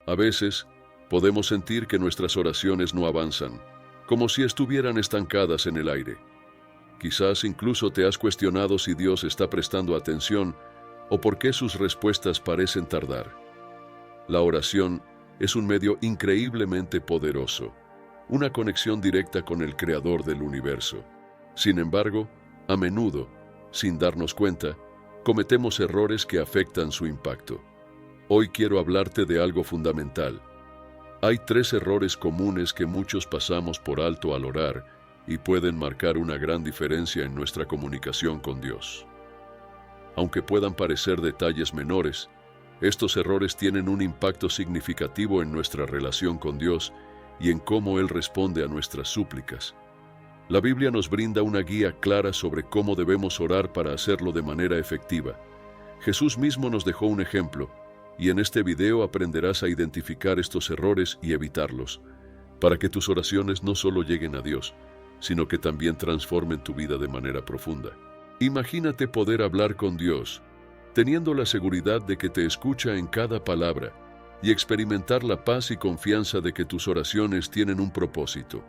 A veces, podemos sentir que nuestras oraciones no avanzan, como si estuvieran estancadas en el aire. Quizás incluso te has cuestionado si Dios está prestando atención o por qué sus respuestas parecen tardar. La oración es un medio increíblemente poderoso, una conexión directa con el Creador del universo. Sin embargo, a menudo, sin darnos cuenta, cometemos errores que afectan su impacto. Hoy quiero hablarte de algo fundamental. Hay 3 errores comunes que muchos pasamos por alto al orar y pueden marcar una gran diferencia en nuestra comunicación con Dios. Aunque puedan parecer detalles menores, estos errores tienen un impacto significativo en nuestra relación con Dios y en cómo Él responde a nuestras súplicas. La Biblia nos brinda una guía clara sobre cómo debemos orar para hacerlo de manera efectiva. Jesús mismo nos dejó un ejemplo, y en este video aprenderás a identificar estos errores y evitarlos, para que tus oraciones no solo lleguen a Dios, sino que también transformen tu vida de manera profunda. Imagínate poder hablar con Dios, teniendo la seguridad de que te escucha en cada palabra, y experimentar la paz y confianza de que tus oraciones tienen un propósito.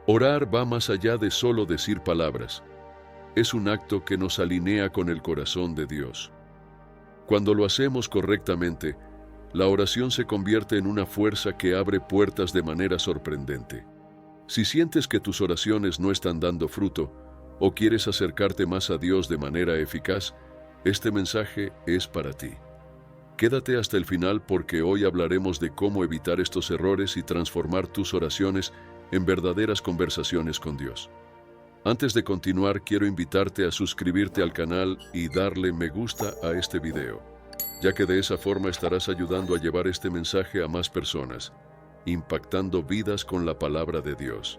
Orar va más allá de solo decir palabras. Es un acto que nos alinea con el corazón de Dios. Cuando lo hacemos correctamente, la oración se convierte en una fuerza que abre puertas de manera sorprendente. Si sientes que tus oraciones no están dando fruto, o quieres acercarte más a Dios de manera eficaz, este mensaje es para ti. Quédate hasta el final porque hoy hablaremos de cómo evitar estos errores y transformar tus oraciones en verdaderas conversaciones con Dios. Antes de continuar, quiero invitarte a suscribirte al canal y darle me gusta a este video, ya que de esa forma estarás ayudando a llevar este mensaje a más personas, impactando vidas con la palabra de Dios.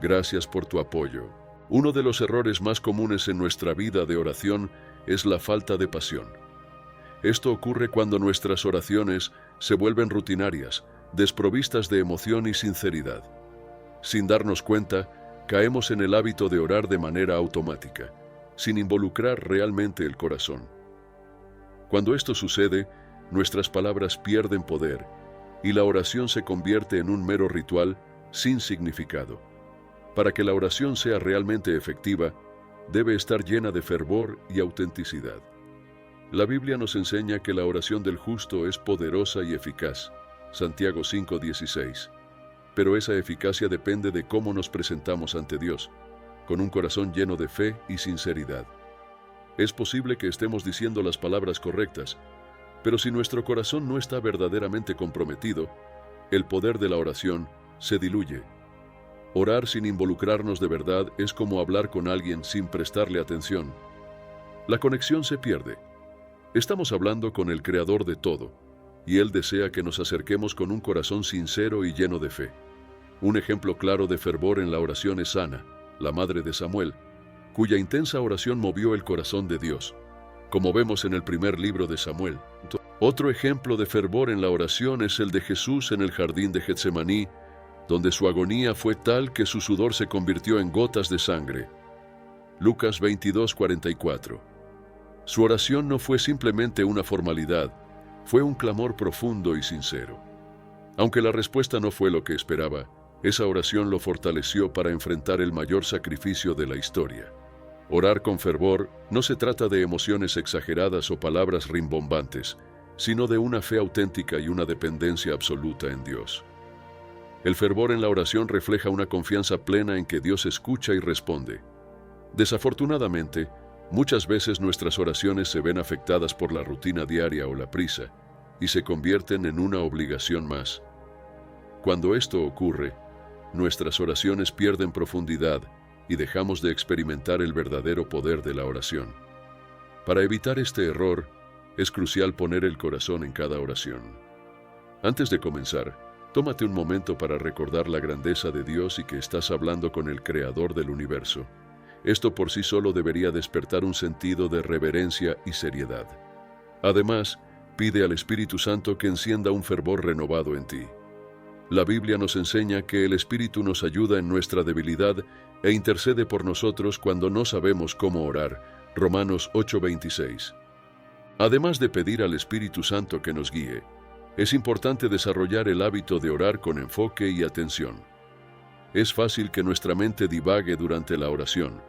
Gracias por tu apoyo. Uno de los errores más comunes en nuestra vida de oración es la falta de pasión. Esto ocurre cuando nuestras oraciones se vuelven rutinarias, desprovistas de emoción y sinceridad. Sin darnos cuenta, caemos en el hábito de orar de manera automática, sin involucrar realmente el corazón. Cuando esto sucede, nuestras palabras pierden poder y la oración se convierte en un mero ritual sin significado. Para que la oración sea realmente efectiva, debe estar llena de fervor y autenticidad. La Biblia nos enseña que la oración del justo es poderosa y eficaz, Santiago 5:16. Pero esa eficacia depende de cómo nos presentamos ante Dios, con un corazón lleno de fe y sinceridad. Es posible que estemos diciendo las palabras correctas, pero si nuestro corazón no está verdaderamente comprometido, el poder de la oración se diluye. Orar sin involucrarnos de verdad es como hablar con alguien sin prestarle atención. La conexión se pierde. Estamos hablando con el Creador de todo, y Él desea que nos acerquemos con un corazón sincero y lleno de fe. Un ejemplo claro de fervor en la oración es Ana, la madre de Samuel, cuya intensa oración movió el corazón de Dios, como vemos en el primer libro de Samuel. Otro ejemplo de fervor en la oración es el de Jesús en el jardín de Getsemaní, donde su agonía fue tal que su sudor se convirtió en gotas de sangre. Lucas 22:44. Su oración no fue simplemente una formalidad, fue un clamor profundo y sincero. Aunque la respuesta no fue lo que esperaba, esa oración lo fortaleció para enfrentar el mayor sacrificio de la historia. Orar con fervor no se trata de emociones exageradas o palabras rimbombantes, sino de una fe auténtica y una dependencia absoluta en Dios. El fervor en la oración refleja una confianza plena en que Dios escucha y responde. Desafortunadamente, muchas veces nuestras oraciones se ven afectadas por la rutina diaria o la prisa, y se convierten en una obligación más. Cuando esto ocurre, nuestras oraciones pierden profundidad y dejamos de experimentar el verdadero poder de la oración. Para evitar este error, es crucial poner el corazón en cada oración. Antes de comenzar, tómate un momento para recordar la grandeza de Dios y que estás hablando con el Creador del universo. Esto por sí solo debería despertar un sentido de reverencia y seriedad. Además, pide al Espíritu Santo que encienda un fervor renovado en ti. La Biblia nos enseña que el Espíritu nos ayuda en nuestra debilidad e intercede por nosotros cuando no sabemos cómo orar. Romanos 8:26. Además de pedir al Espíritu Santo que nos guíe, Es importante desarrollar el hábito de orar con enfoque y atención. Es fácil que nuestra mente divague durante la oración,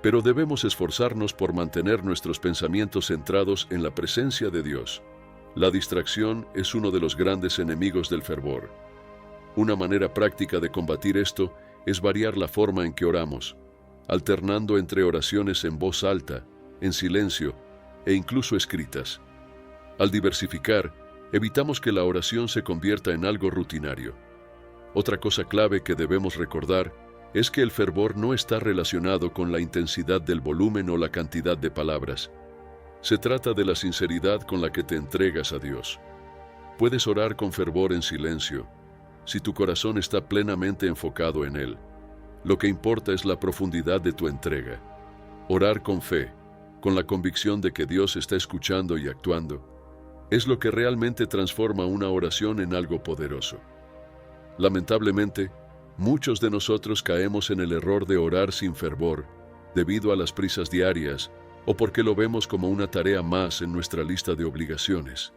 pero debemos esforzarnos por mantener nuestros pensamientos centrados en la presencia de Dios. La distracción es uno de los grandes enemigos del fervor. Una manera práctica de combatir esto es variar la forma en que oramos, alternando entre oraciones en voz alta, en silencio e incluso escritas. Al diversificar, evitamos que la oración se convierta en algo rutinario. Otra cosa clave que debemos recordar es que el fervor no está relacionado con la intensidad del volumen o la cantidad de palabras. Se trata de la sinceridad con la que te entregas a Dios. Puedes orar con fervor en silencio, si tu corazón está plenamente enfocado en Él. Lo que importa es la profundidad de tu entrega. Orar con fe, con la convicción de que Dios está escuchando y actuando, es lo que realmente transforma una oración en algo poderoso. Lamentablemente, muchos de nosotros caemos en el error de orar sin fervor, debido a las prisas diarias, o porque lo vemos como una tarea más en nuestra lista de obligaciones.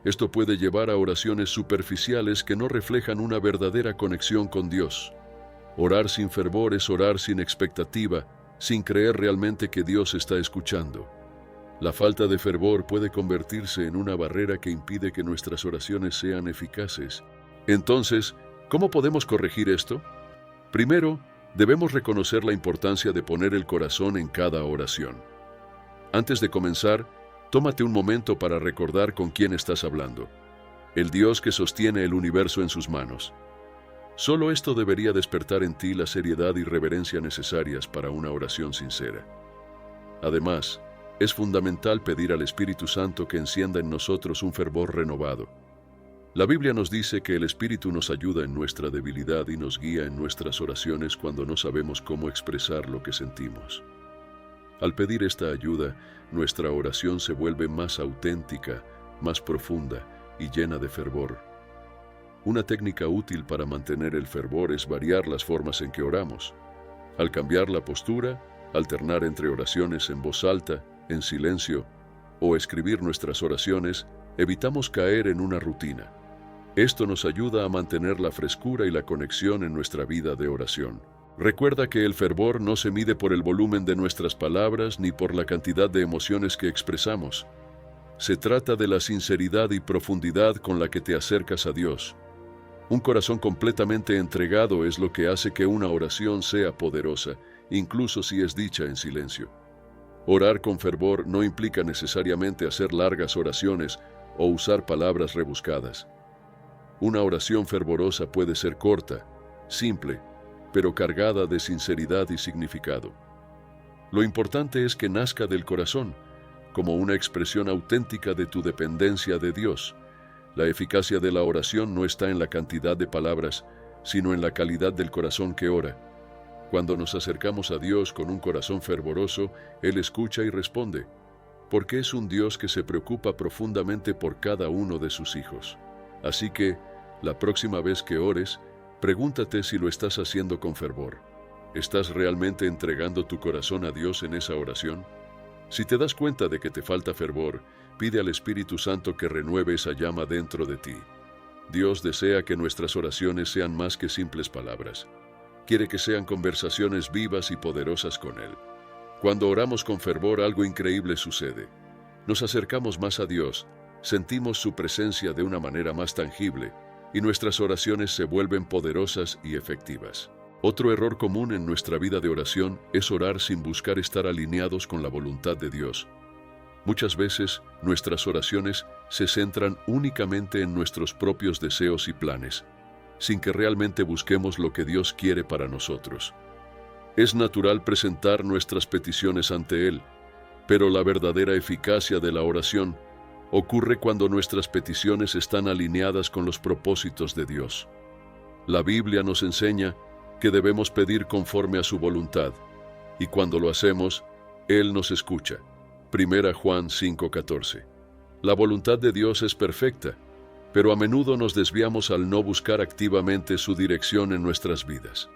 Esto puede llevar a oraciones superficiales que no reflejan una verdadera conexión con Dios. Orar sin fervor es orar sin expectativa, sin creer realmente que Dios está escuchando. La falta de fervor puede convertirse en una barrera que impide que nuestras oraciones sean eficaces. Entonces, ¿cómo podemos corregir esto? Primero, debemos reconocer la importancia de poner el corazón en cada oración. Antes de comenzar, tómate un momento para recordar con quién estás hablando. El Dios que sostiene el universo en sus manos. Solo esto debería despertar en ti la seriedad y reverencia necesarias para una oración sincera. Además, es fundamental pedir al Espíritu Santo que encienda en nosotros un fervor renovado. La Biblia nos dice que el Espíritu nos ayuda en nuestra debilidad y nos guía en nuestras oraciones cuando no sabemos cómo expresar lo que sentimos. Al pedir esta ayuda, nuestra oración se vuelve más auténtica, más profunda y llena de fervor. Una técnica útil para mantener el fervor es variar las formas en que oramos. Al cambiar la postura, alternar entre oraciones en voz alta, en silencio, o escribir nuestras oraciones, evitamos caer en una rutina. Esto nos ayuda a mantener la frescura y la conexión en nuestra vida de oración. Recuerda que el fervor no se mide por el volumen de nuestras palabras ni por la cantidad de emociones que expresamos. Se trata de la sinceridad y profundidad con la que te acercas a Dios. Un corazón completamente entregado es lo que hace que una oración sea poderosa, incluso si es dicha en silencio. Orar con fervor no implica necesariamente hacer largas oraciones o usar palabras rebuscadas. Una oración fervorosa puede ser corta, simple, pero cargada de sinceridad y significado. Lo importante es que nazca del corazón, como una expresión auténtica de tu dependencia de Dios. La eficacia de la oración no está en la cantidad de palabras, sino en la calidad del corazón que ora. Cuando nos acercamos a Dios con un corazón fervoroso, Él escucha y responde, porque es un Dios que se preocupa profundamente por cada uno de sus hijos. Así que, la próxima vez que ores, pregúntate si lo estás haciendo con fervor. ¿Estás realmente entregando tu corazón a Dios en esa oración? Si te das cuenta de que te falta fervor, pide al Espíritu Santo que renueve esa llama dentro de ti. Dios desea que nuestras oraciones sean más que simples palabras. Quiere que sean conversaciones vivas y poderosas con Él. Cuando oramos con fervor, algo increíble sucede. Nos acercamos más a Dios, sentimos su presencia de una manera más tangible, y nuestras oraciones se vuelven poderosas y efectivas. Otro error común en nuestra vida de oración es orar sin buscar estar alineados con la voluntad de Dios. Muchas veces, nuestras oraciones se centran únicamente en nuestros propios deseos y planes, sin que realmente busquemos lo que Dios quiere para nosotros. Es natural presentar nuestras peticiones ante Él, pero la verdadera eficacia de la oración ocurre cuando nuestras peticiones están alineadas con los propósitos de Dios. La Biblia nos enseña que debemos pedir conforme a su voluntad, y cuando lo hacemos, Él nos escucha. 1 Juan 5:14. La voluntad de Dios es perfecta, pero a menudo nos desviamos al no buscar activamente su dirección en nuestras vidas.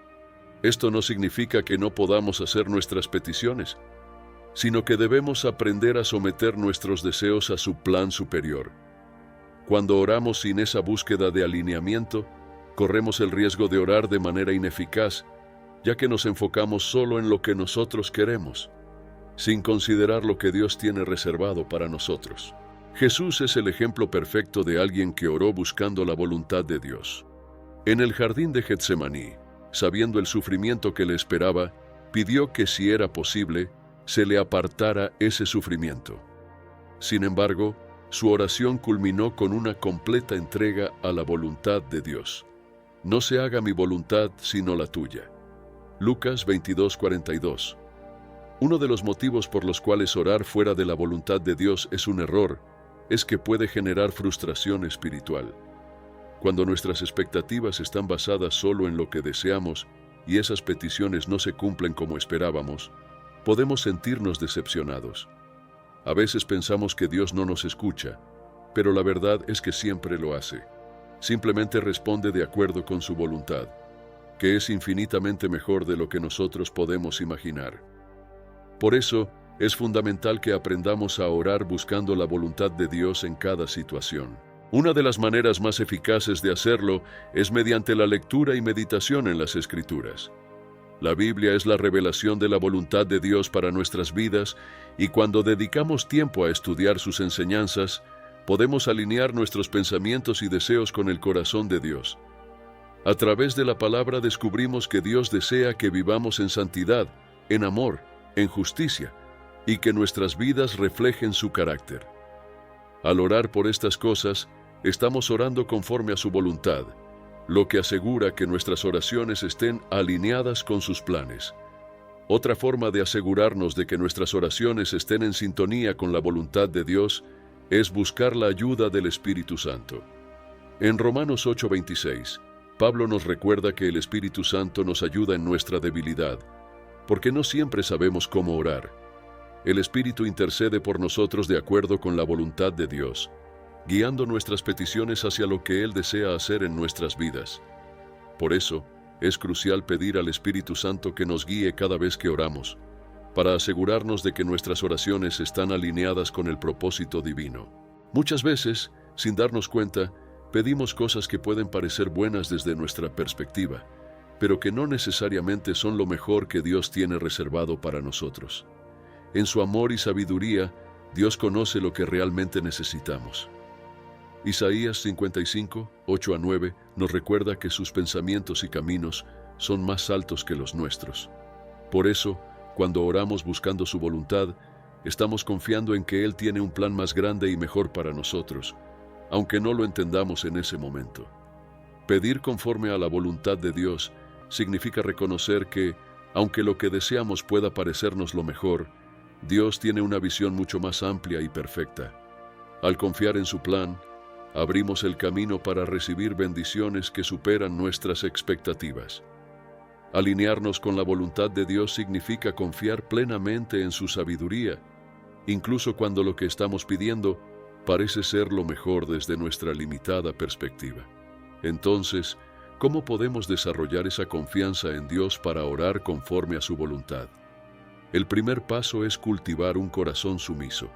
Esto no significa que no podamos hacer nuestras peticiones, sino que debemos aprender a someter nuestros deseos a su plan superior. Cuando oramos sin esa búsqueda de alineamiento, corremos el riesgo de orar de manera ineficaz, ya que nos enfocamos solo en lo que nosotros queremos, sin considerar lo que Dios tiene reservado para nosotros. Jesús es el ejemplo perfecto de alguien que oró buscando la voluntad de Dios. En el jardín de Getsemaní, sabiendo el sufrimiento que le esperaba, pidió que si era posible, se le apartara ese sufrimiento. Sin embargo, su oración culminó con una completa entrega a la voluntad de Dios. No se haga mi voluntad sino la tuya. Lucas 22:42. Uno de los motivos por los cuales orar fuera de la voluntad de Dios es un error, es que puede generar frustración espiritual. Cuando nuestras expectativas están basadas solo en lo que deseamos y esas peticiones no se cumplen como esperábamos, podemos sentirnos decepcionados. A veces pensamos que Dios no nos escucha, pero la verdad es que siempre lo hace. Simplemente responde de acuerdo con su voluntad, que es infinitamente mejor de lo que nosotros podemos imaginar. Por eso, es fundamental que aprendamos a orar buscando la voluntad de Dios en cada situación. Una de las maneras más eficaces de hacerlo es mediante la lectura y meditación en las Escrituras. La Biblia es la revelación de la voluntad de Dios para nuestras vidas, y cuando dedicamos tiempo a estudiar sus enseñanzas, podemos alinear nuestros pensamientos y deseos con el corazón de Dios. A través de la palabra descubrimos que Dios desea que vivamos en santidad, en amor, en justicia, y que nuestras vidas reflejen su carácter. Al orar por estas cosas, estamos orando conforme a su voluntad, lo que asegura que nuestras oraciones estén alineadas con sus planes. Otra forma de asegurarnos de que nuestras oraciones estén en sintonía con la voluntad de Dios es buscar la ayuda del Espíritu Santo. En Romanos 8:26, Pablo nos recuerda que el Espíritu Santo nos ayuda en nuestra debilidad, porque no siempre sabemos cómo orar. El Espíritu intercede por nosotros de acuerdo con la voluntad de Dios, guiando nuestras peticiones hacia lo que Él desea hacer en nuestras vidas. Por eso, es crucial pedir al Espíritu Santo que nos guíe cada vez que oramos, para asegurarnos de que nuestras oraciones están alineadas con el propósito divino. Muchas veces, sin darnos cuenta, pedimos cosas que pueden parecer buenas desde nuestra perspectiva, pero que no necesariamente son lo mejor que Dios tiene reservado para nosotros. En su amor y sabiduría, Dios conoce lo que realmente necesitamos. Isaías 55, 8-9 nos recuerda que sus pensamientos y caminos son más altos que los nuestros. Por eso, cuando oramos buscando su voluntad, estamos confiando en que Él tiene un plan más grande y mejor para nosotros, aunque no lo entendamos en ese momento. Pedir conforme a la voluntad de Dios significa reconocer que, aunque lo que deseamos pueda parecernos lo mejor, Dios tiene una visión mucho más amplia y perfecta. Al confiar en su plan, abrimos el camino para recibir bendiciones que superan nuestras expectativas. Alinearnos con la voluntad de Dios significa confiar plenamente en su sabiduría, incluso cuando lo que estamos pidiendo parece ser lo mejor desde nuestra limitada perspectiva. Entonces, ¿cómo podemos desarrollar esa confianza en Dios para orar conforme a su voluntad? El primer paso es cultivar un corazón sumiso.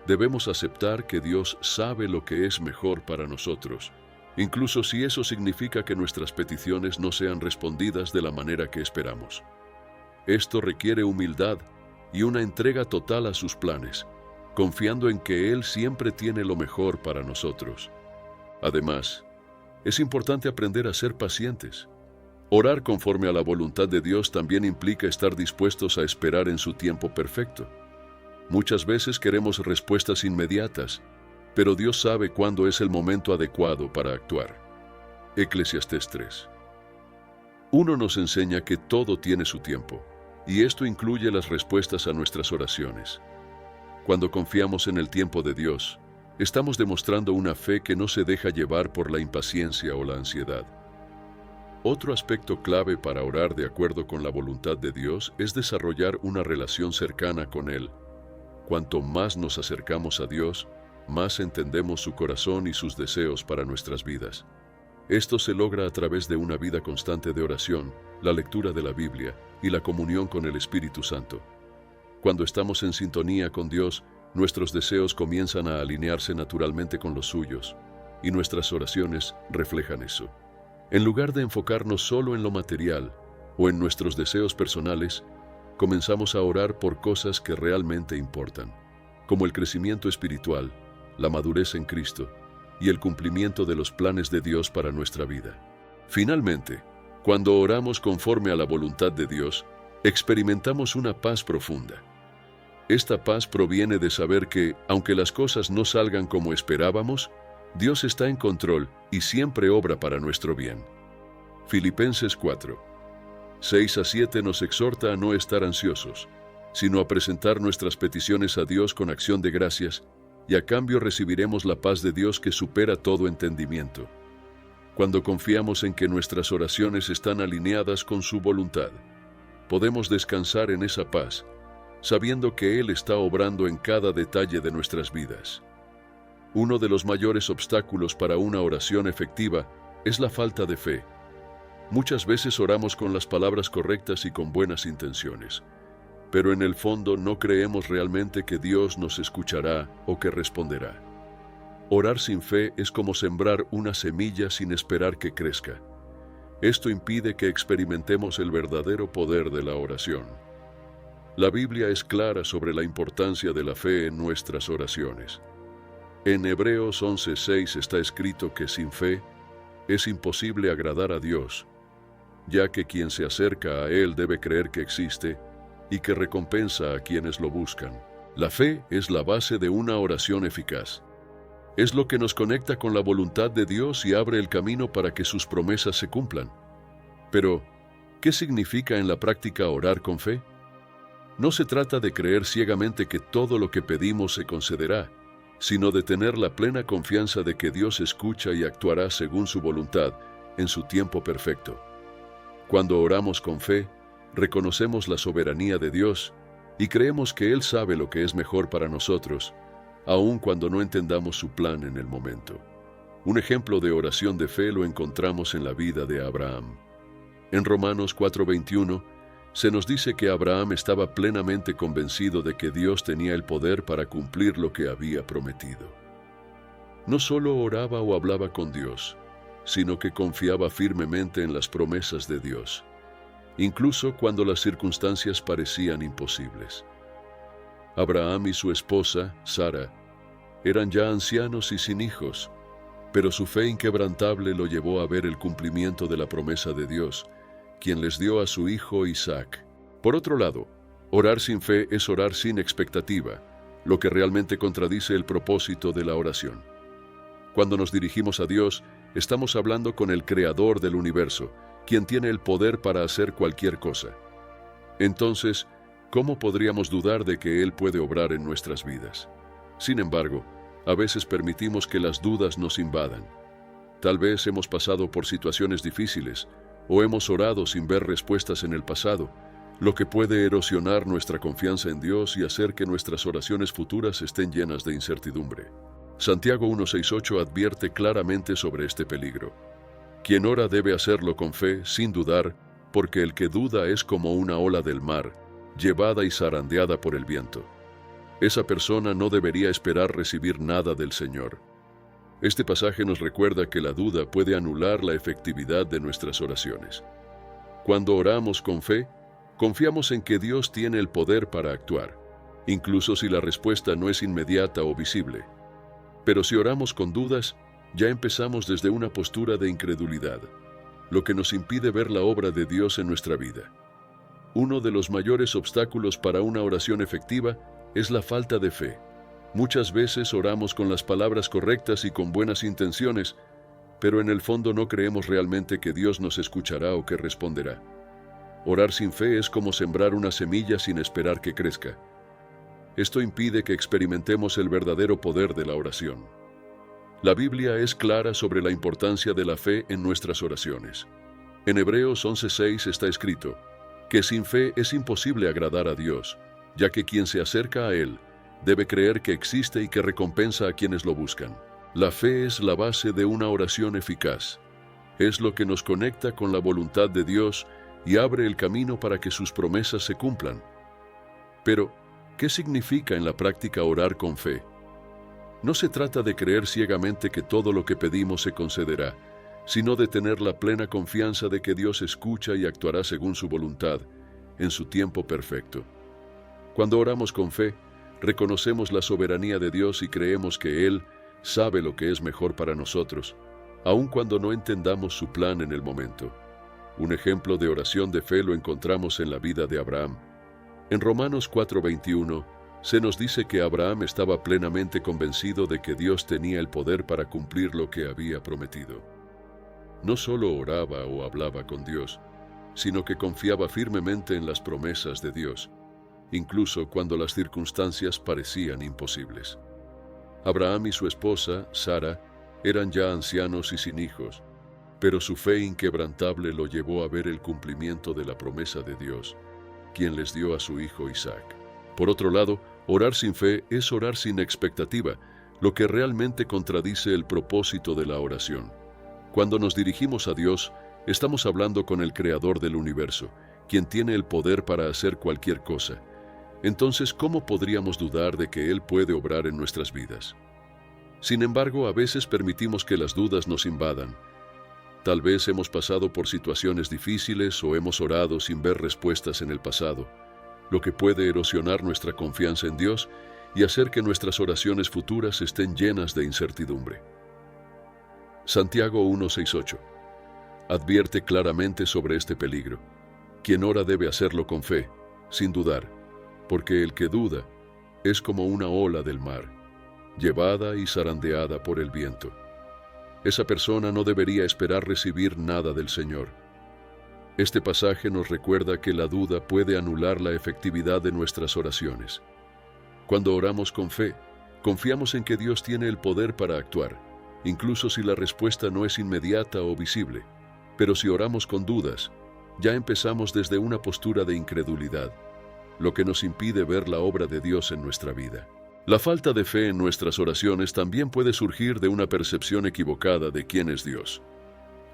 Debemos aceptar que Dios sabe lo que es mejor para nosotros, incluso si eso significa que nuestras peticiones no sean respondidas de la manera que esperamos. Esto requiere humildad y una entrega total a sus planes, confiando en que Él siempre tiene lo mejor para nosotros. Además, es importante aprender a ser pacientes. Orar conforme a la voluntad de Dios también implica estar dispuestos a esperar en su tiempo perfecto. Muchas veces queremos respuestas inmediatas, pero Dios sabe cuándo es el momento adecuado para actuar. Eclesiastés 3. 1 nos enseña que todo tiene su tiempo, y esto incluye las respuestas a nuestras oraciones. Cuando confiamos en el tiempo de Dios, estamos demostrando una fe que no se deja llevar por la impaciencia o la ansiedad. Otro aspecto clave para orar de acuerdo con la voluntad de Dios es desarrollar una relación cercana con Él. Cuanto más nos acercamos a Dios, más entendemos su corazón y sus deseos para nuestras vidas. Esto se logra a través de una vida constante de oración, la lectura de la Biblia y la comunión con el Espíritu Santo. Cuando estamos en sintonía con Dios, nuestros deseos comienzan a alinearse naturalmente con los suyos. y nuestras oraciones reflejan eso. En lugar de enfocarnos solo en lo material o en nuestros deseos personales, comenzamos a orar por cosas que realmente importan, como el crecimiento espiritual, la madurez en Cristo y el cumplimiento de los planes de Dios para nuestra vida. Finalmente, cuando oramos conforme a la voluntad de Dios, experimentamos una paz profunda. Esta paz proviene de saber que, aunque las cosas no salgan como esperábamos, Dios está en control y siempre obra para nuestro bien. Filipenses 4, 6-7 nos exhorta a no estar ansiosos, sino a presentar nuestras peticiones a Dios con acción de gracias, y a cambio recibiremos la paz de Dios que supera todo entendimiento. Cuando confiamos en que nuestras oraciones están alineadas con su voluntad, podemos descansar en esa paz, sabiendo que Él está obrando en cada detalle de nuestras vidas. Uno de los mayores obstáculos para una oración efectiva es la falta de fe. Muchas veces oramos con las palabras correctas y con buenas intenciones, pero en el fondo no creemos realmente que Dios nos escuchará o que responderá. Orar sin fe es como sembrar una semilla sin esperar que crezca. Esto impide que experimentemos el verdadero poder de la oración. La Biblia es clara sobre la importancia de la fe en nuestras oraciones. En Hebreos 11:6 está escrito que sin fe es imposible agradar a Dios, ya que quien se acerca a Él debe creer que existe y que recompensa a quienes lo buscan. La fe es la base de una oración eficaz. Es lo que nos conecta con la voluntad de Dios y abre el camino para que sus promesas se cumplan. Pero, ¿qué significa en la práctica orar con fe? No se trata de creer ciegamente que todo lo que pedimos se concederá, sino de tener la plena confianza de que Dios escucha y actuará según su voluntad, en su tiempo perfecto. Cuando oramos con fe, reconocemos la soberanía de Dios y creemos que Él sabe lo que es mejor para nosotros, aun cuando no entendamos su plan en el momento. Un ejemplo de oración de fe lo encontramos en la vida de Abraham. En Romanos 4:21, se nos dice que Abraham estaba plenamente convencido de que Dios tenía el poder para cumplir lo que había prometido. No solo oraba o hablaba con Dios, sino que confiaba firmemente en las promesas de Dios, incluso cuando las circunstancias parecían imposibles. Abraham y su esposa, Sara, eran ya ancianos y sin hijos, pero su fe inquebrantable lo llevó a ver el cumplimiento de la promesa de Dios, quien les dio a su hijo Isaac. Por otro lado, orar sin fe es orar sin expectativa, lo que realmente contradice el propósito de la oración. Cuando nos dirigimos a Dios, estamos hablando con el Creador del universo, quien tiene el poder para hacer cualquier cosa. Entonces, ¿cómo podríamos dudar de que Él puede obrar en nuestras vidas? Sin embargo, a veces permitimos que las dudas nos invadan. Tal vez hemos pasado por situaciones difíciles o hemos orado sin ver respuestas en el pasado, lo que puede erosionar nuestra confianza en Dios y hacer que nuestras oraciones futuras estén llenas de incertidumbre. Santiago 1:6-8 advierte claramente sobre este peligro. Quien ora debe hacerlo con fe, sin dudar, porque el que duda es como una ola del mar, llevada y zarandeada por el viento. Esa persona no debería esperar recibir nada del Señor. Este pasaje nos recuerda que la duda puede anular la efectividad de nuestras oraciones. Cuando oramos con fe, confiamos en que Dios tiene el poder para actuar, incluso si la respuesta no es inmediata o visible. Pero si oramos con dudas, ya empezamos desde una postura de incredulidad, lo que nos impide ver la obra de Dios en nuestra vida. Uno de los mayores obstáculos para una oración efectiva es la falta de fe. Muchas veces oramos con las palabras correctas y con buenas intenciones, pero en el fondo no creemos realmente que Dios nos escuchará o que responderá. Orar sin fe es como sembrar una semilla sin esperar que crezca. Esto impide que experimentemos el verdadero poder de la oración. La Biblia es clara sobre la importancia de la fe en nuestras oraciones. En Hebreos 11:6 está escrito que sin fe es imposible agradar a Dios, ya que quien se acerca a Él debe creer que existe y que recompensa a quienes lo buscan. La fe es la base de una oración eficaz. Es lo que nos conecta con la voluntad de Dios y abre el camino para que sus promesas se cumplan. Pero, ¿qué significa en la práctica orar con fe? No se trata de creer ciegamente que todo lo que pedimos se concederá, sino de tener la plena confianza de que Dios escucha y actuará según su voluntad, en su tiempo perfecto. Cuando oramos con fe, reconocemos la soberanía de Dios y creemos que Él sabe lo que es mejor para nosotros, aun cuando no entendamos su plan en el momento. Un ejemplo de oración de fe lo encontramos en la vida de Abraham. En Romanos 4:21 se nos dice que Abraham estaba plenamente convencido de que Dios tenía el poder para cumplir lo que había prometido. No solo oraba o hablaba con Dios, sino que confiaba firmemente en las promesas de Dios, incluso cuando las circunstancias parecían imposibles. Abraham y su esposa, Sara, eran ya ancianos y sin hijos, pero su fe inquebrantable lo llevó a ver el cumplimiento de la promesa de Dios, quien les dio a su hijo Isaac. Por otro lado, orar sin fe es orar sin expectativa, lo que realmente contradice el propósito de la oración. Cuando nos dirigimos a Dios, estamos hablando con el Creador del universo, quien tiene el poder para hacer cualquier cosa. Entonces, ¿cómo podríamos dudar de que Él puede obrar en nuestras vidas? Sin embargo, a veces permitimos que las dudas nos invadan. Tal vez hemos pasado por situaciones difíciles o hemos orado sin ver respuestas en el pasado, lo que puede erosionar nuestra confianza en Dios y hacer que nuestras oraciones futuras estén llenas de incertidumbre. Santiago 1:6-8 advierte claramente sobre este peligro. Quien ora debe hacerlo con fe, sin dudar, porque el que duda es como una ola del mar, llevada y zarandeada por el viento. Esa persona no debería esperar recibir nada del Señor. Este pasaje nos recuerda que la duda puede anular la efectividad de nuestras oraciones. Cuando oramos con fe, confiamos en que Dios tiene el poder para actuar, incluso si la respuesta no es inmediata o visible. Pero si oramos con dudas, ya empezamos desde una postura de incredulidad, lo que nos impide ver la obra de Dios en nuestra vida. La falta de fe en nuestras oraciones también puede surgir de una percepción equivocada de quién es Dios.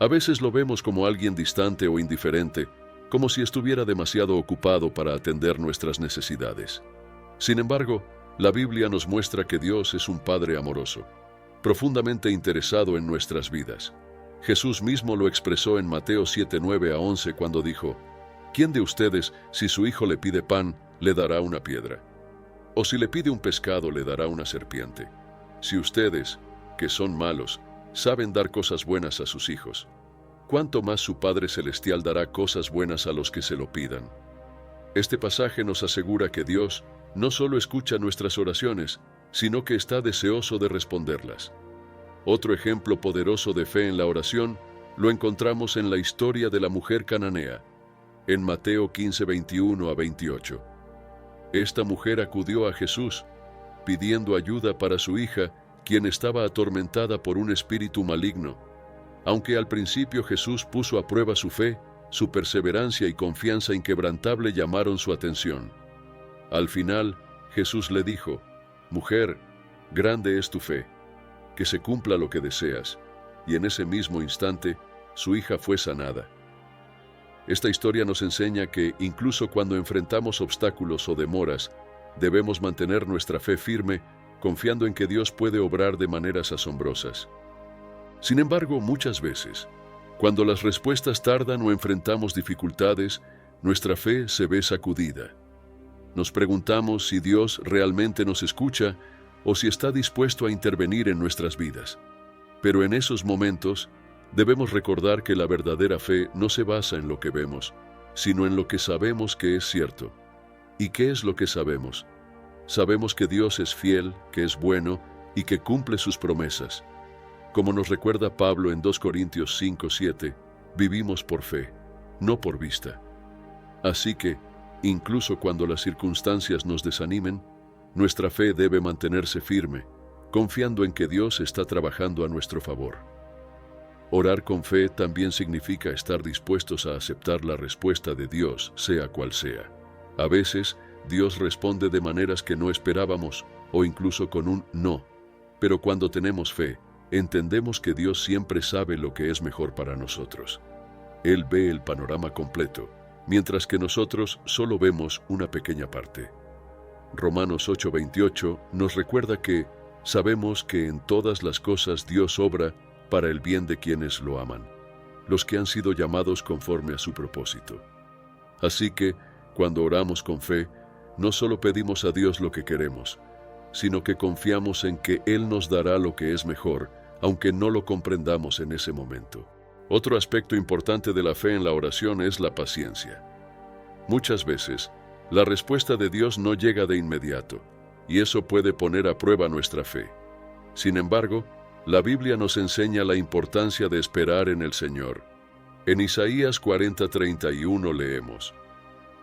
A veces lo vemos como alguien distante o indiferente, como si estuviera demasiado ocupado para atender nuestras necesidades. Sin embargo, la Biblia nos muestra que Dios es un Padre amoroso, profundamente interesado en nuestras vidas. Jesús mismo lo expresó en Mateo 7:9-11 cuando dijo: ¿Quién de ustedes, si su hijo le pide pan, le dará una piedra? ¿O si le pide un pescado, le dará una serpiente? Si ustedes, que son malos, saben dar cosas buenas a sus hijos, ¿cuánto más su Padre Celestial dará cosas buenas a los que se lo pidan? Este pasaje nos asegura que Dios no solo escucha nuestras oraciones, sino que está deseoso de responderlas. Otro ejemplo poderoso de fe en la oración lo encontramos en la historia de la mujer cananea, en Mateo 15:21-28. Esta mujer acudió a Jesús, pidiendo ayuda para su hija, quien estaba atormentada por un espíritu maligno. Aunque al principio Jesús puso a prueba su fe, su perseverancia y confianza inquebrantable llamaron su atención. Al final, Jesús le dijo: «Mujer, grande es tu fe, que se cumpla lo que deseas», y en ese mismo instante, su hija fue sanada. Esta historia nos enseña que, incluso cuando enfrentamos obstáculos o demoras, debemos mantener nuestra fe firme, confiando en que Dios puede obrar de maneras asombrosas. Sin embargo, muchas veces, cuando las respuestas tardan o enfrentamos dificultades, nuestra fe se ve sacudida. Nos preguntamos si Dios realmente nos escucha o si está dispuesto a intervenir en nuestras vidas. Pero en esos momentos, debemos recordar que la verdadera fe no se basa en lo que vemos, sino en lo que sabemos que es cierto. ¿Y qué es lo que sabemos? Sabemos que Dios es fiel, que es bueno y que cumple sus promesas. Como nos recuerda Pablo en 2 Corintios 5:7, vivimos por fe, no por vista. Así que, incluso cuando las circunstancias nos desanimen, nuestra fe debe mantenerse firme, confiando en que Dios está trabajando a nuestro favor. Orar con fe también significa estar dispuestos a aceptar la respuesta de Dios, sea cual sea. A veces, Dios responde de maneras que no esperábamos, o incluso con un no. Pero cuando tenemos fe, entendemos que Dios siempre sabe lo que es mejor para nosotros. Él ve el panorama completo, mientras que nosotros solo vemos una pequeña parte. Romanos 8:28 nos recuerda que, Sabemos que en todas las cosas Dios obra para el bien de quienes lo aman, los que han sido llamados conforme a su propósito. Así que, cuando oramos con fe, no solo pedimos a Dios lo que queremos, sino que confiamos en que Él nos dará lo que es mejor, aunque no lo comprendamos en ese momento. Otro aspecto importante de la fe en la oración es la paciencia. Muchas veces, la respuesta de Dios no llega de inmediato, y eso puede poner a prueba nuestra fe. Sin embargo, la Biblia nos enseña la importancia de esperar en el Señor. En Isaías 40:31 leemos: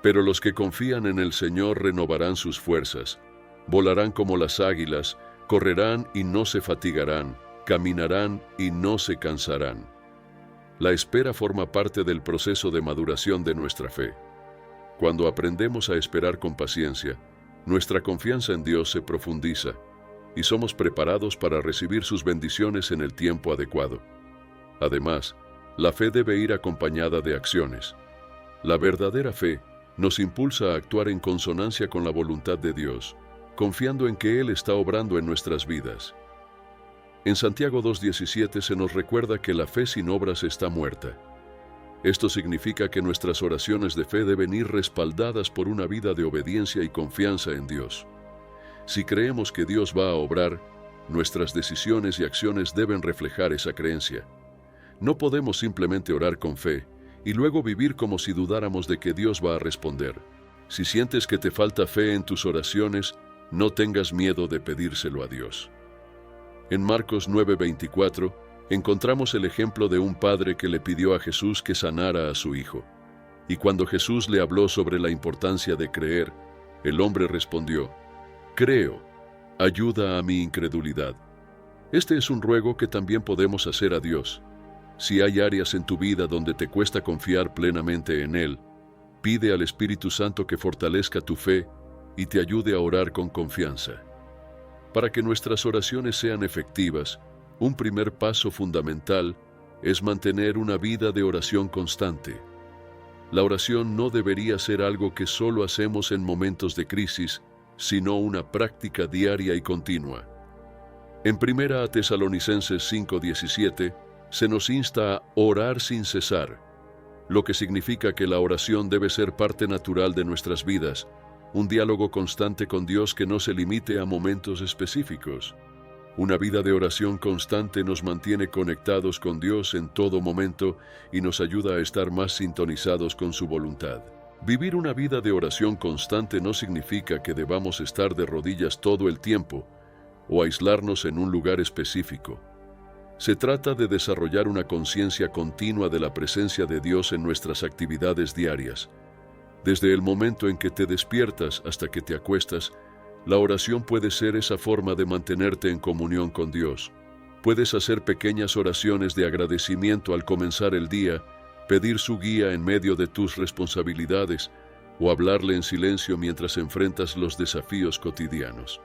Pero los que confían en el Señor renovarán sus fuerzas, volarán como las águilas, correrán y no se fatigarán, caminarán y no se cansarán. La espera forma parte del proceso de maduración de nuestra fe. Cuando aprendemos a esperar con paciencia, nuestra confianza en Dios se profundiza y somos preparados para recibir sus bendiciones en el tiempo adecuado. Además, la fe debe ir acompañada de acciones. La verdadera fe nos impulsa a actuar en consonancia con la voluntad de Dios, confiando en que Él está obrando en nuestras vidas. En Santiago 2:17 se nos recuerda que la fe sin obras está muerta. Esto significa que nuestras oraciones de fe deben ir respaldadas por una vida de obediencia y confianza en Dios. Si creemos que Dios va a obrar, nuestras decisiones y acciones deben reflejar esa creencia. No podemos simplemente orar con fe y luego vivir como si dudáramos de que Dios va a responder. Si sientes que te falta fe en tus oraciones, no tengas miedo de pedírselo a Dios. En Marcos 9:24 encontramos el ejemplo de un padre que le pidió a Jesús que sanara a su hijo. Y cuando Jesús le habló sobre la importancia de creer, el hombre respondió: «Creo, ayuda a mi incredulidad». Este es un ruego que también podemos hacer a Dios. Si hay áreas en tu vida donde te cuesta confiar plenamente en Él, pide al Espíritu Santo que fortalezca tu fe y te ayude a orar con confianza. Para que nuestras oraciones sean efectivas, un primer paso fundamental es mantener una vida de oración constante. La oración no debería ser algo que solo hacemos en momentos de crisis, sino una práctica diaria y continua. En 1 Tesalonicenses 5:17 se nos insta a orar sin cesar, lo que significa que la oración debe ser parte natural de nuestras vidas, un diálogo constante con Dios que no se limite a momentos específicos. Una vida de oración constante nos mantiene conectados con Dios en todo momento y nos ayuda a estar más sintonizados con su voluntad. Vivir una vida de oración constante no significa que debamos estar de rodillas todo el tiempo o aislarnos en un lugar específico. Se trata de desarrollar una conciencia continua de la presencia de Dios en nuestras actividades diarias. Desde el momento en que te despiertas hasta que te acuestas, la oración puede ser esa forma de mantenerte en comunión con Dios. Puedes hacer pequeñas oraciones de agradecimiento al comenzar el día, pedir su guía en medio de tus responsabilidades o hablarle en silencio mientras enfrentas los desafíos cotidianos.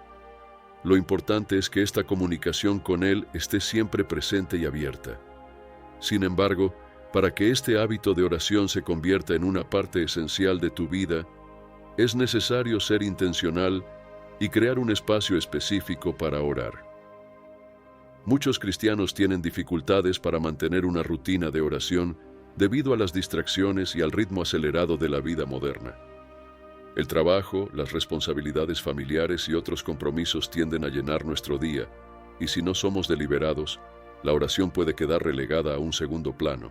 Lo importante es que esta comunicación con Él esté siempre presente y abierta. Sin embargo, para que este hábito de oración se convierta en una parte esencial de tu vida, es necesario ser intencional y crear un espacio específico para orar. Muchos cristianos tienen dificultades para mantener una rutina de oración debido a las distracciones y al ritmo acelerado de la vida moderna. El trabajo, las responsabilidades familiares y otros compromisos tienden a llenar nuestro día, y si no somos deliberados, la oración puede quedar relegada a un segundo plano.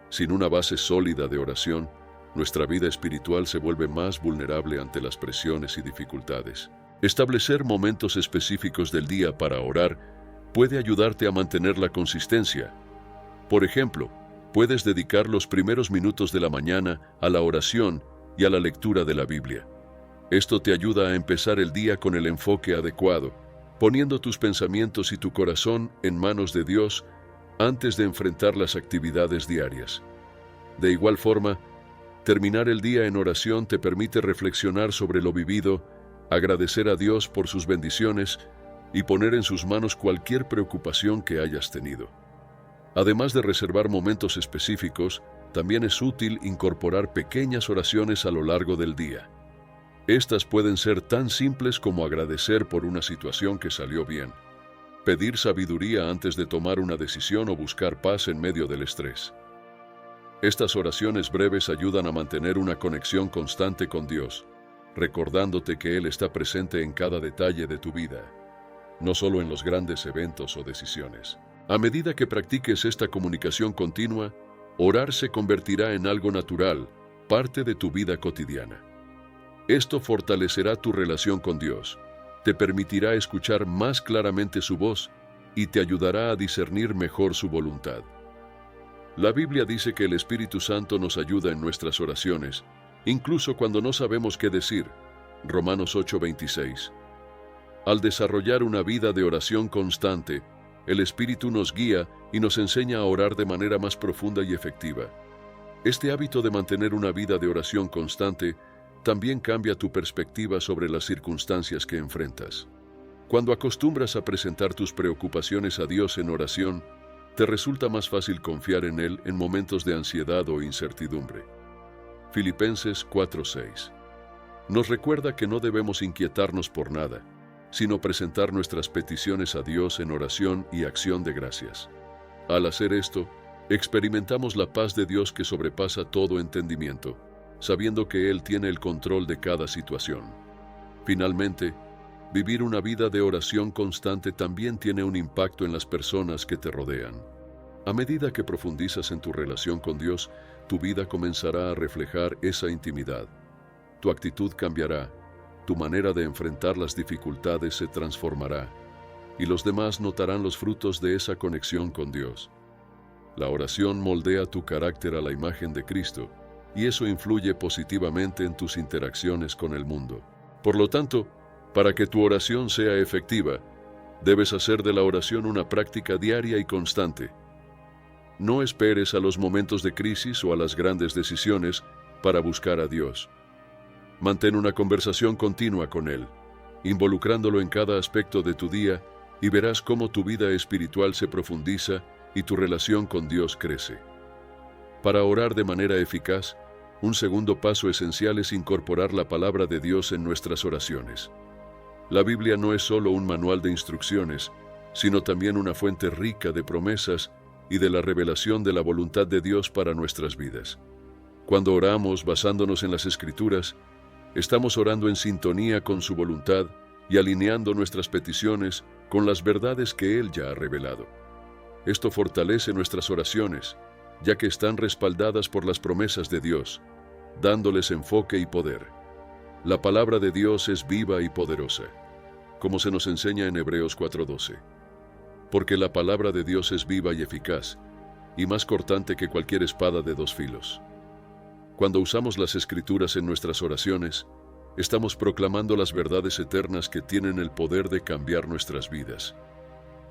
Sin una base sólida de oración, nuestra vida espiritual se vuelve más vulnerable ante las presiones y dificultades. Establecer momentos específicos del día para orar puede ayudarte a mantener la consistencia. Por ejemplo, puedes dedicar los primeros minutos de la mañana a la oración y a la lectura de la Biblia. Esto te ayuda a empezar el día con el enfoque adecuado, poniendo tus pensamientos y tu corazón en manos de Dios antes de enfrentar las actividades diarias. De igual forma, terminar el día en oración te permite reflexionar sobre lo vivido, agradecer a Dios por sus bendiciones y poner en sus manos cualquier preocupación que hayas tenido. Además de reservar momentos específicos, también es útil incorporar pequeñas oraciones a lo largo del día. Estas pueden ser tan simples como agradecer por una situación que salió bien, pedir sabiduría antes de tomar una decisión o buscar paz en medio del estrés. Estas oraciones breves ayudan a mantener una conexión constante con Dios, recordándote que Él está presente en cada detalle de tu vida, no solo en los grandes eventos o decisiones. A medida que practiques esta comunicación continua, orar se convertirá en algo natural, parte de tu vida cotidiana. Esto fortalecerá tu relación con Dios, te permitirá escuchar más claramente su voz y te ayudará a discernir mejor su voluntad. La Biblia dice que el Espíritu Santo nos ayuda en nuestras oraciones, incluso cuando no sabemos qué decir. Romanos 8:26. Al desarrollar una vida de oración constante, el Espíritu nos guía y nos enseña a orar de manera más profunda y efectiva. Este hábito de mantener una vida de oración constante también cambia tu perspectiva sobre las circunstancias que enfrentas. Cuando acostumbras a presentar tus preocupaciones a Dios en oración, te resulta más fácil confiar en Él en momentos de ansiedad o incertidumbre. Filipenses 4:6 nos recuerda que no debemos inquietarnos por nada, sino presentar nuestras peticiones a Dios en oración y acción de gracias. Al hacer esto, experimentamos la paz de Dios que sobrepasa todo entendimiento, sabiendo que Él tiene el control de cada situación. Finalmente, vivir una vida de oración constante también tiene un impacto en las personas que te rodean. A medida que profundizas en tu relación con Dios, tu vida comenzará a reflejar esa intimidad. Tu actitud cambiará, tu manera de enfrentar las dificultades se transformará, y los demás notarán los frutos de esa conexión con Dios. La oración moldea tu carácter a la imagen de Cristo, y eso influye positivamente en tus interacciones con el mundo. Por lo tanto, para que tu oración sea efectiva, debes hacer de la oración una práctica diaria y constante. No esperes a los momentos de crisis o a las grandes decisiones para buscar a Dios. Mantén una conversación continua con Él, involucrándolo en cada aspecto de tu día, y verás cómo tu vida espiritual se profundiza y tu relación con Dios crece. Para orar de manera eficaz, un segundo paso esencial es incorporar la palabra de Dios en nuestras oraciones. La Biblia no es solo un manual de instrucciones, sino también una fuente rica de promesas y de la revelación de la voluntad de Dios para nuestras vidas. Cuando oramos basándonos en las Escrituras, estamos orando en sintonía con su voluntad y alineando nuestras peticiones con las verdades que Él ya ha revelado. Esto fortalece nuestras oraciones, ya que están respaldadas por las promesas de Dios, dándoles enfoque y poder. La palabra de Dios es viva y poderosa, como se nos enseña en Hebreos 4:12. Porque la palabra de Dios es viva y eficaz, y más cortante que cualquier espada de dos filos. Cuando usamos las Escrituras en nuestras oraciones, estamos proclamando las verdades eternas que tienen el poder de cambiar nuestras vidas.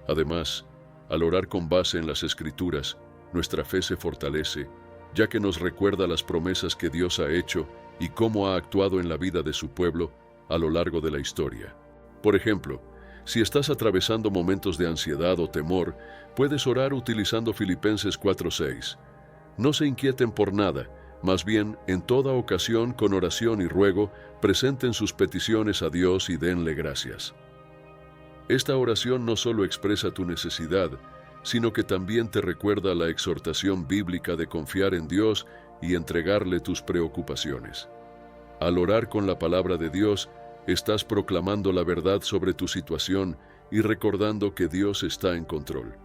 Además, al orar con base en las Escrituras, nuestra fe se fortalece, ya que nos recuerda las promesas que Dios ha hecho y cómo ha actuado en la vida de su pueblo a lo largo de la historia. Por ejemplo, si estás atravesando momentos de ansiedad o temor, puedes orar utilizando Filipenses 4:6. No se inquieten por nada, más bien, en toda ocasión, con oración y ruego, presenten sus peticiones a Dios y denle gracias. Esta oración no solo expresa tu necesidad, sino que también te recuerda la exhortación bíblica de confiar en Dios y entregarle tus preocupaciones. Al orar con la palabra de Dios, estás proclamando la verdad sobre tu situación y recordando que Dios está en control.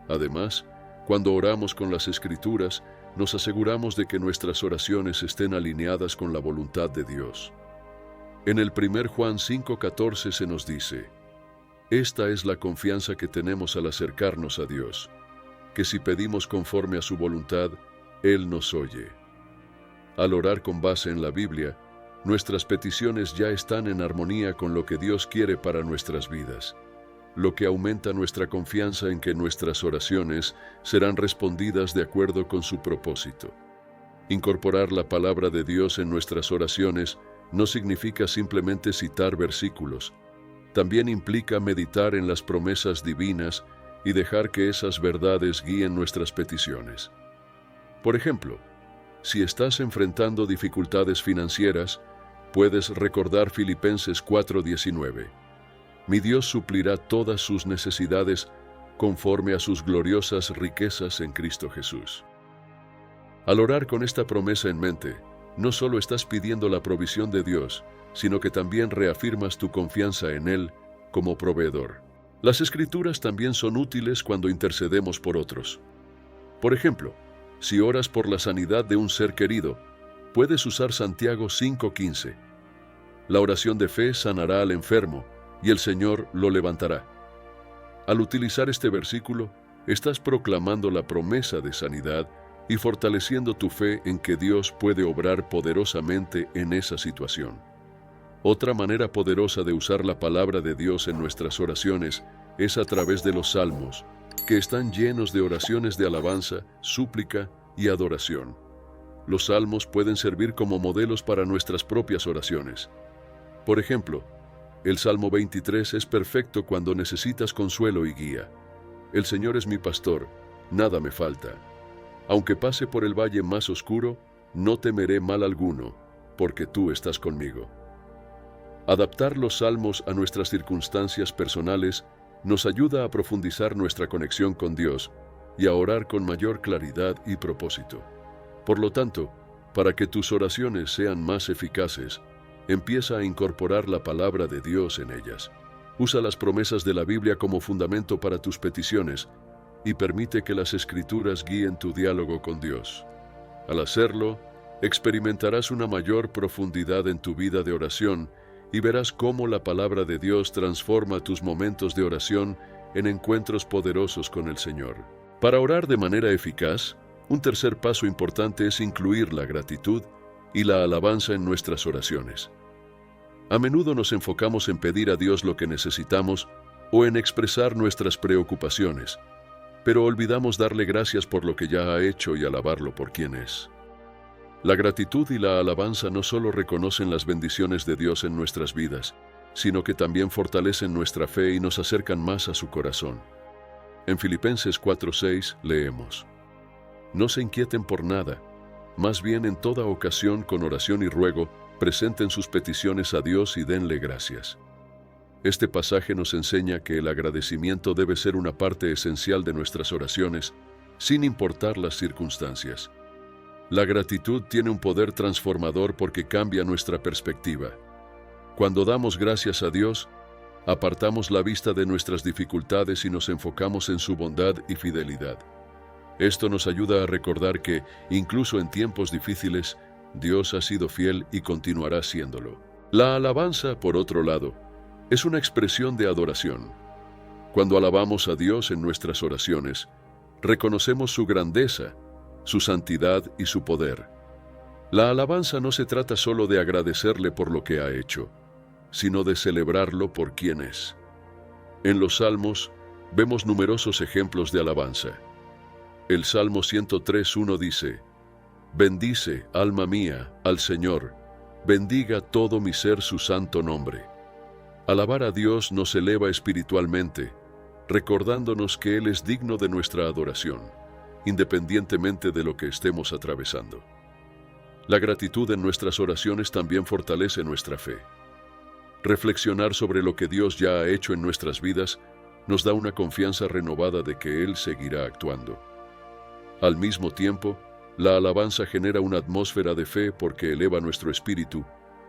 Además, cuando oramos con las Escrituras, nos aseguramos de que nuestras oraciones estén alineadas con la voluntad de Dios. En el 1 Juan 5:14 se nos dice: esta es la confianza que tenemos al acercarnos a Dios, que si pedimos conforme a su voluntad, Él nos oye. Al orar con base en la Biblia, nuestras peticiones ya están en armonía con lo que Dios quiere para nuestras vidas, lo que aumenta nuestra confianza en que nuestras oraciones serán respondidas de acuerdo con su propósito. Incorporar la palabra de Dios en nuestras oraciones no significa simplemente citar versículos. También implica meditar en las promesas divinas y dejar que esas verdades guíen nuestras peticiones. Por ejemplo, si estás enfrentando dificultades financieras, puedes recordar Filipenses 4:19. Mi Dios suplirá todas sus necesidades conforme a sus gloriosas riquezas en Cristo Jesús. Al orar con esta promesa en mente, no solo estás pidiendo la provisión de Dios, sino que también reafirmas tu confianza en Él como proveedor. Las Escrituras también son útiles cuando intercedemos por otros. Por ejemplo, si oras por la sanidad de un ser querido, puedes usar Santiago 5:15. La oración de fe sanará al enfermo, y el Señor lo levantará. Al utilizar este versículo, estás proclamando la promesa de sanidad y fortaleciendo tu fe en que Dios puede obrar poderosamente en esa situación. Otra manera poderosa de usar la palabra de Dios en nuestras oraciones es a través de los salmos, que están llenos de oraciones de alabanza, súplica y adoración. Los salmos pueden servir como modelos para nuestras propias oraciones. Por ejemplo, el Salmo 23 es perfecto cuando necesitas consuelo y guía. El Señor es mi pastor, nada me falta. Aunque pase por el valle más oscuro, no temeré mal alguno, porque tú estás conmigo. Adaptar los salmos a nuestras circunstancias personales nos ayuda a profundizar nuestra conexión con Dios y a orar con mayor claridad y propósito. Por lo tanto, para que tus oraciones sean más eficaces, empieza a incorporar la palabra de Dios en ellas. Usa las promesas de la Biblia como fundamento para tus peticiones y permite que las Escrituras guíen tu diálogo con Dios. Al hacerlo, experimentarás una mayor profundidad en tu vida de oración y verás cómo la palabra de Dios transforma tus momentos de oración en encuentros poderosos con el Señor. Para orar de manera eficaz, un tercer paso importante es incluir la gratitud y la alabanza en nuestras oraciones. A menudo nos enfocamos en pedir a Dios lo que necesitamos o en expresar nuestras preocupaciones, pero olvidamos darle gracias por lo que ya ha hecho y alabarlo por quien es. La gratitud y la alabanza no solo reconocen las bendiciones de Dios en nuestras vidas, sino que también fortalecen nuestra fe y nos acercan más a su corazón. En Filipenses 4:6 leemos: No se inquieten por nada, más bien en toda ocasión con oración y ruego, presenten sus peticiones a Dios y denle gracias. Este pasaje nos enseña que el agradecimiento debe ser una parte esencial de nuestras oraciones, sin importar las circunstancias. La gratitud tiene un poder transformador porque cambia nuestra perspectiva. Cuando damos gracias a Dios, apartamos la vista de nuestras dificultades y nos enfocamos en su bondad y fidelidad. Esto nos ayuda a recordar que, incluso en tiempos difíciles, Dios ha sido fiel y continuará siéndolo. La alabanza, por otro lado, es una expresión de adoración. Cuando alabamos a Dios en nuestras oraciones, reconocemos su grandeza, su santidad y su poder. La alabanza no se trata solo de agradecerle por lo que ha hecho, sino de celebrarlo por quien es. En los Salmos vemos numerosos ejemplos de alabanza. El Salmo 103:1 dice: Bendice, alma mía, al Señor, bendiga todo mi ser su santo nombre. Alabar a Dios nos eleva espiritualmente, recordándonos que Él es digno de nuestra adoración, independientemente de lo que estemos atravesando. La gratitud en nuestras oraciones también fortalece nuestra fe. Reflexionar sobre lo que Dios ya ha hecho en nuestras vidas nos da una confianza renovada de que Él seguirá actuando. Al mismo tiempo, la alabanza genera una atmósfera de fe porque eleva nuestro espíritu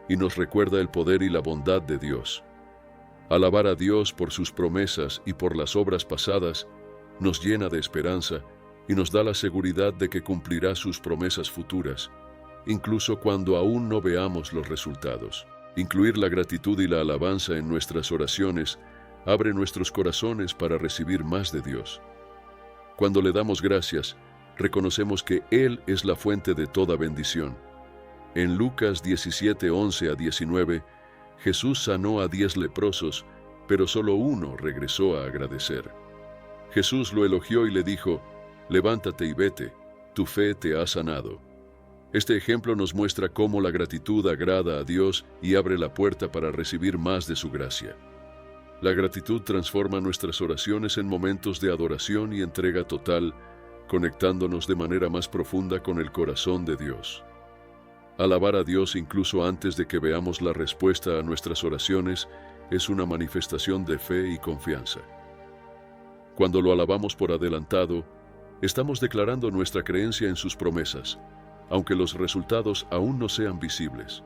y nos recuerda el poder y la bondad de Dios. Alabar a Dios por sus promesas y por las obras pasadas nos llena de esperanza y nos da la seguridad de que cumplirá sus promesas futuras, incluso cuando aún no veamos los resultados. Incluir la gratitud y la alabanza en nuestras oraciones abre nuestros corazones para recibir más de Dios. Cuando le damos gracias, reconocemos que Él es la fuente de toda bendición. En Lucas 17:11-19, Jesús sanó a 10 leprosos, pero solo uno regresó a agradecer. Jesús lo elogió y le dijo: Levántate y vete, tu fe te ha sanado. Este ejemplo nos muestra cómo la gratitud agrada a Dios y abre la puerta para recibir más de su gracia. La gratitud transforma nuestras oraciones en momentos de adoración y entrega total, conectándonos de manera más profunda con el corazón de Dios. Alabar a Dios incluso antes de que veamos la respuesta a nuestras oraciones es una manifestación de fe y confianza. Cuando lo alabamos por adelantado, estamos declarando nuestra creencia en sus promesas, aunque los resultados aún no sean visibles.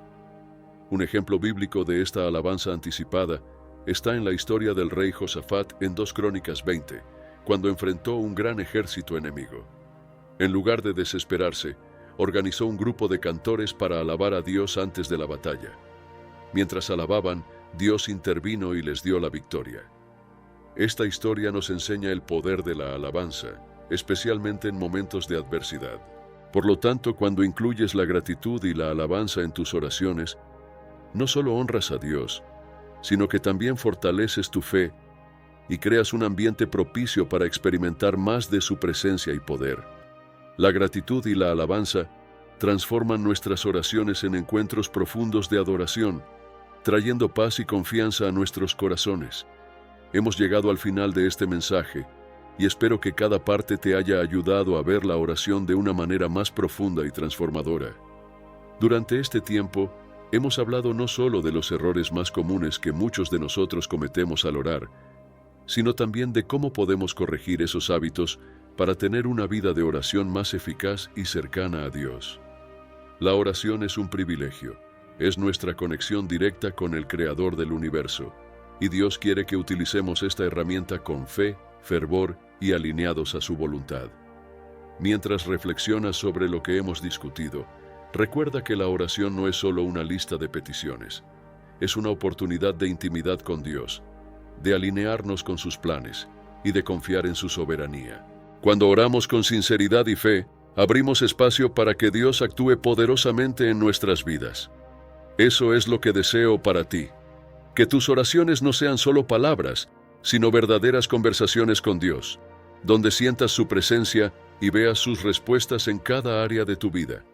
Un ejemplo bíblico de esta alabanza anticipada está en la historia del rey Josafat en 2 Crónicas 20, cuando enfrentó un gran ejército enemigo. En lugar de desesperarse, organizó un grupo de cantores para alabar a Dios antes de la batalla. Mientras alababan, Dios intervino y les dio la victoria. Esta historia nos enseña el poder de la alabanza, especialmente en momentos de adversidad. Por lo tanto, cuando incluyes la gratitud y la alabanza en tus oraciones, no solo honras a Dios, sino que también fortaleces tu fe y creas un ambiente propicio para experimentar más de su presencia y poder. La gratitud y la alabanza transforman nuestras oraciones en encuentros profundos de adoración, trayendo paz y confianza a nuestros corazones. Hemos llegado al final de este mensaje y espero que cada parte te haya ayudado a ver la oración de una manera más profunda y transformadora. Durante este tiempo, hemos hablado no solo de los errores más comunes que muchos de nosotros cometemos al orar, sino también de cómo podemos corregir esos hábitos para tener una vida de oración más eficaz y cercana a Dios. La oración es un privilegio, es nuestra conexión directa con el Creador del universo, y Dios quiere que utilicemos esta herramienta con fe, fervor y alineados a su voluntad. Mientras reflexionas sobre lo que hemos discutido, recuerda que la oración no es solo una lista de peticiones, es una oportunidad de intimidad con Dios, de alinearnos con sus planes y de confiar en su soberanía. Cuando oramos con sinceridad y fe, abrimos espacio para que Dios actúe poderosamente en nuestras vidas. Eso es lo que deseo para ti, que tus oraciones no sean solo palabras, sino verdaderas conversaciones con Dios, donde sientas su presencia y veas sus respuestas en cada área de tu vida.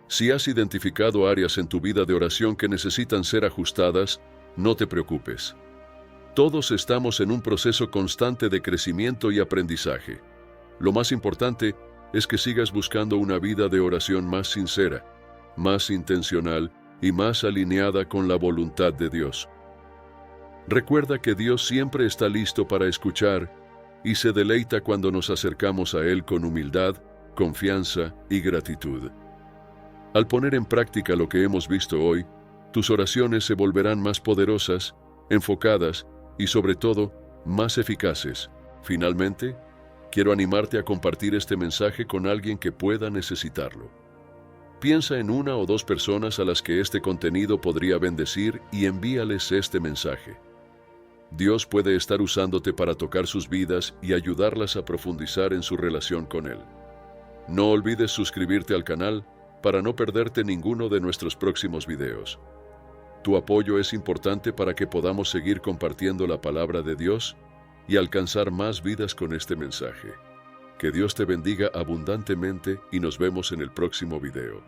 Si has identificado áreas en tu vida de oración que necesitan ser ajustadas, no te preocupes. Todos estamos en un proceso constante de crecimiento y aprendizaje. Lo más importante es que sigas buscando una vida de oración más sincera, más intencional y más alineada con la voluntad de Dios. Recuerda que Dios siempre está listo para escuchar y se deleita cuando nos acercamos a Él con humildad, confianza y gratitud. Al poner en práctica lo que hemos visto hoy, tus oraciones se volverán más poderosas, enfocadas y sobre todo, más eficaces. Finalmente, quiero animarte a compartir este mensaje con alguien que pueda necesitarlo. Piensa en 1 o 2 personas a las que este contenido podría bendecir y envíales este mensaje. Dios puede estar usándote para tocar sus vidas y ayudarlas a profundizar en su relación con Él. No olvides suscribirte al canal para no perderte ninguno de nuestros próximos videos. Tu apoyo es importante para que podamos seguir compartiendo la palabra de Dios y alcanzar más vidas con este mensaje. Que Dios te bendiga abundantemente y nos vemos en el próximo video.